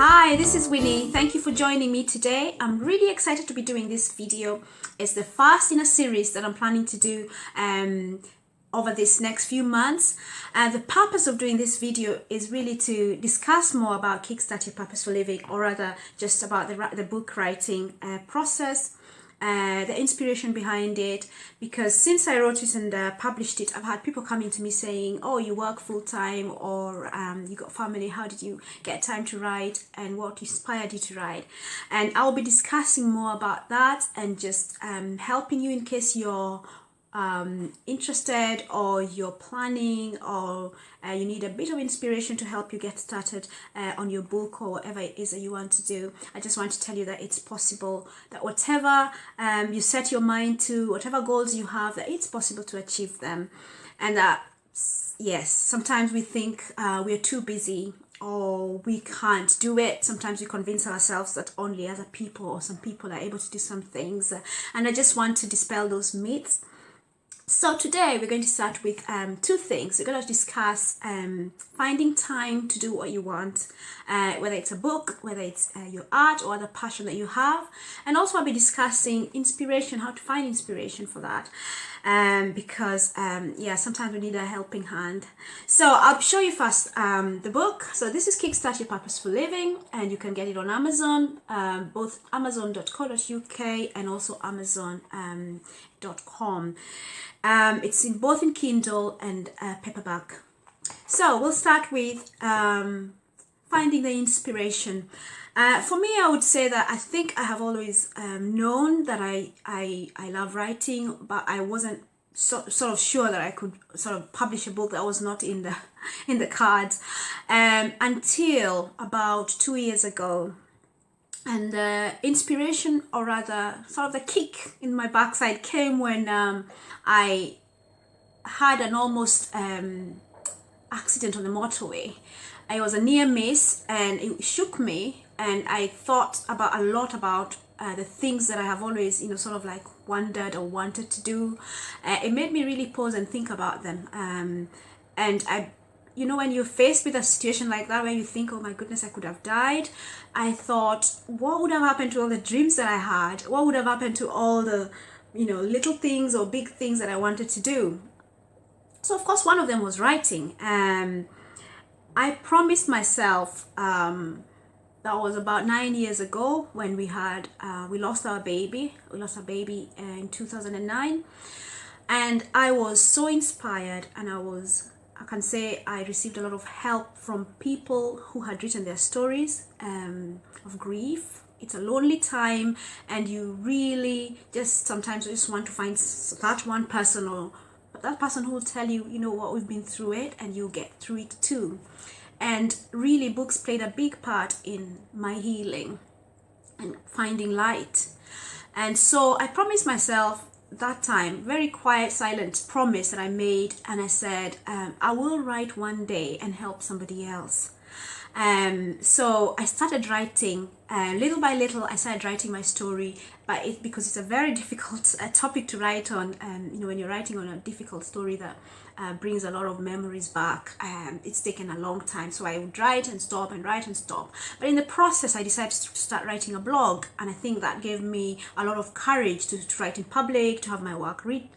Hi, this is Winnie. Thank you for joining me today. I'm really excited to be doing this video. It's the first in a series that I'm planning to do over this next few months. The purpose of doing this video is really to discuss more about Kickstart Your Purpose for Living, or rather just about the book writing process, the inspiration behind it, because since I wrote it and published it, I've had people coming to me saying, oh, you work full-time, or you got family, how did you get time to write, and what inspired you to write? And I'll be discussing more about that and just helping you in case you're interested, or you're planning, or you need a bit of inspiration to help you get started on your book or whatever it is that you want to do. I just want to tell you that it's possible, that whatever you set your mind to, whatever goals you have, that it's possible to achieve them. And that, yes, sometimes we think we're too busy or we can't do it. Sometimes we convince ourselves that only other people or some people are able to do some things. And I just want to dispel those myths. So today we're going to start with two things. We're going to discuss finding time to do what you want, whether it's a book, whether it's your art or other passion that you have. And also I'll be discussing inspiration, how to find inspiration for that. Because yeah, sometimes we need a helping hand. So I'll show you first the book. So this is Kickstart Your Purpose for Living, and you can get it on Amazon, both amazon.co.uk and also amazon.com. It's in both in Kindle and paperback. So we'll start with finding the inspiration. For me, I would say that I think I have always known that I love writing, but I wasn't sort of sure that I could sort of publish a book. That was not in the cards until about 2 years ago. And the inspiration, or rather sort of the kick in my backside, came when I had an almost accident on the motorway. It was a near miss and it shook me, and I thought a lot about the things that I have always, sort of like wondered or wanted to do. It made me really pause and think about them. And when you're faced with a situation like that, where you think, oh my goodness, I could have died, I thought, what would have happened to all the dreams that I had? What would have happened to all the, little things or big things that I wanted to do? So of course, one of them was writing. I promised myself, that was about 9 years ago, when we lost our baby. We lost our baby in 2009. And I was so inspired, and I can say I received a lot of help from people who had written their stories of grief. It's a lonely time, and you really sometimes just want to find that one person, or that person who will tell you, what we've been through it, and you'll get through it too. And really, books played a big part in my healing and finding light. And so I promised myself that time, very quiet, silent promise that I made, and I said, I will write one day and help somebody else. So I started writing, little by little. I started writing my story, but because it's a very difficult topic to write on, when you're writing on a difficult story that brings a lot of memories back, it's taken a long time. So I would write and stop and write and stop. But in the process, I decided to start writing a blog, and I think that gave me a lot of courage to write in public, to have my work read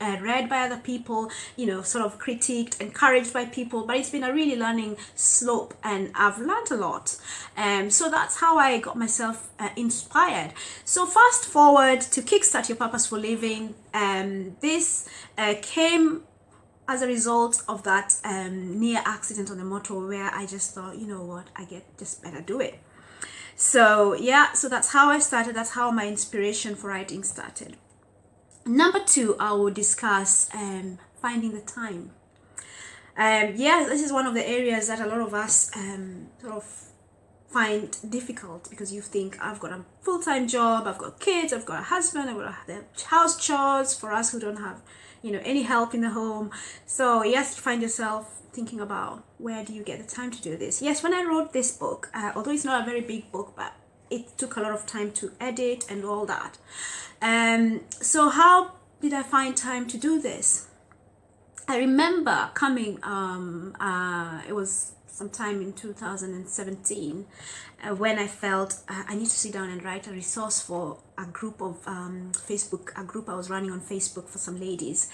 by other people, sort of critiqued, encouraged by people. But it's been a really learning slope, and I've learned a lot. So that's how I got myself inspired. So fast forward to Kickstart Your Purpose for Living. This came as a result of that near accident on the motor, where I just thought, you know what, just better do it. So yeah, so that's how I started. That's how my inspiration for writing started. Number two, I will discuss finding the time. Yeah, this is one of the areas that a lot of us sort of find difficult, because you think, I've got a full-time job, I've got kids, I've got a husband, I've got the house chores for us who don't have any help in the home. So yes, you find yourself thinking about, where do you get the time to do this? Yes, when I wrote this book, although it's not a very big book, but it took a lot of time to edit and all that. So how did I find time to do this? I remember coming, it was sometime in 2017, when I felt I need to sit down and write a resource for a group of a group I was running on Facebook for some ladies.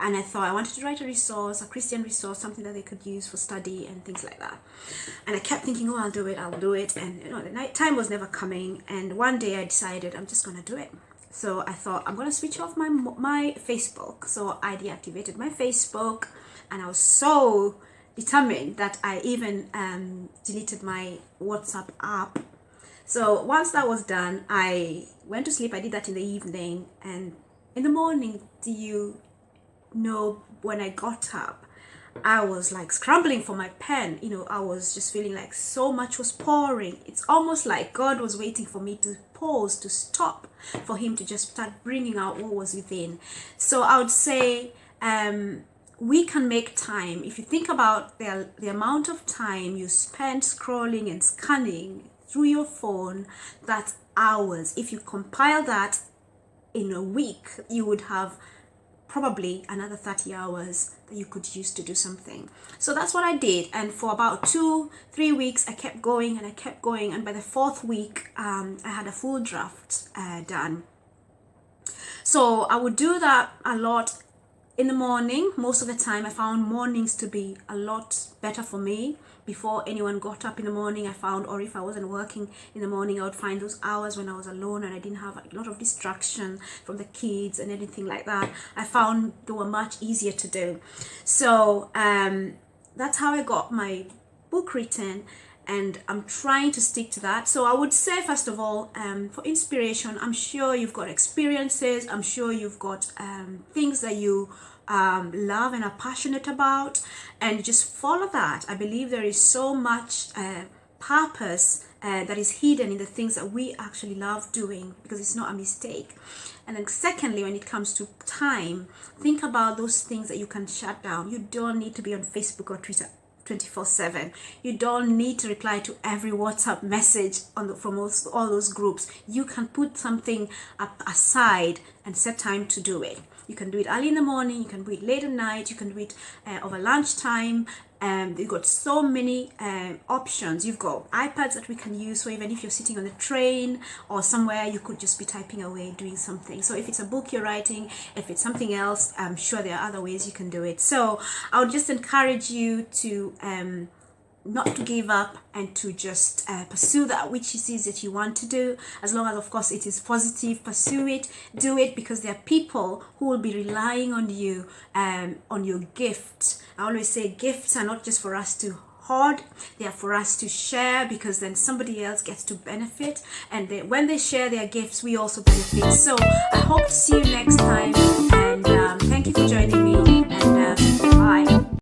And I thought I wanted to write a resource, a Christian resource, something that they could use for study and things like that. And I kept thinking, oh, I'll do it. And the night time was never coming. And one day I decided I'm just going to do it. So I thought I'm going to switch off my Facebook. So I deactivated my Facebook, and I was so determined that I even deleted my WhatsApp app. So once that was done, I went to sleep. I did that in the evening, and in the morning, when I got up, I was like scrambling for my pen. I was just feeling like so much was pouring. It's almost like God was waiting for me to pause, to stop, for him to just start bringing out what was within. So I would say we can make time. If you think about the amount of time you spend scrolling and scanning through your phone, that's hours. If you compile that in a week, you would have probably another 30 hours that you could use to do something. So that's what I did, and for about 2-3 weeks I kept going, and by the 4th week I had a full draft done. So I would do that a lot in the morning. Most of the time I found mornings to be a lot better for me. Before anyone got up in the morning, I found, or if I wasn't working in the morning, I would find those hours when I was alone and I didn't have a lot of distraction from the kids and anything like that. I found they were much easier to do. So that's how I got my book written, and I'm trying to stick to that. So I would say, first of all, for inspiration, I'm sure you've got experiences, I'm sure you've got things that you love and are passionate about, and just follow that. I believe there is so much purpose that is hidden in the things that we actually love doing, because it's not a mistake. And then secondly, when it comes to time, think about those things that you can shut down. You don't need to be on Facebook or Twitter 24/7. You don't need to reply to every WhatsApp message from all those groups. You can put something aside and set time to do it. You can do it early in the morning, you can do it late at night, you can do it over lunchtime. You've got so many options. You've got iPads that we can use, so even if you're sitting on the train or somewhere, you could just be typing away, doing something. So if it's a book you're writing, if it's something else, I'm sure there are other ways you can do it. So I would just encourage you to not to give up, and to just pursue that which it is that you want to do, as long as of course it is positive. Pursue it, do it, because there are people who will be relying on you, on your gifts. I always say gifts are not just for us to hoard, they are for us to share, because then somebody else gets to benefit, and when they share their gifts, we also benefit. So I hope to see you next time, and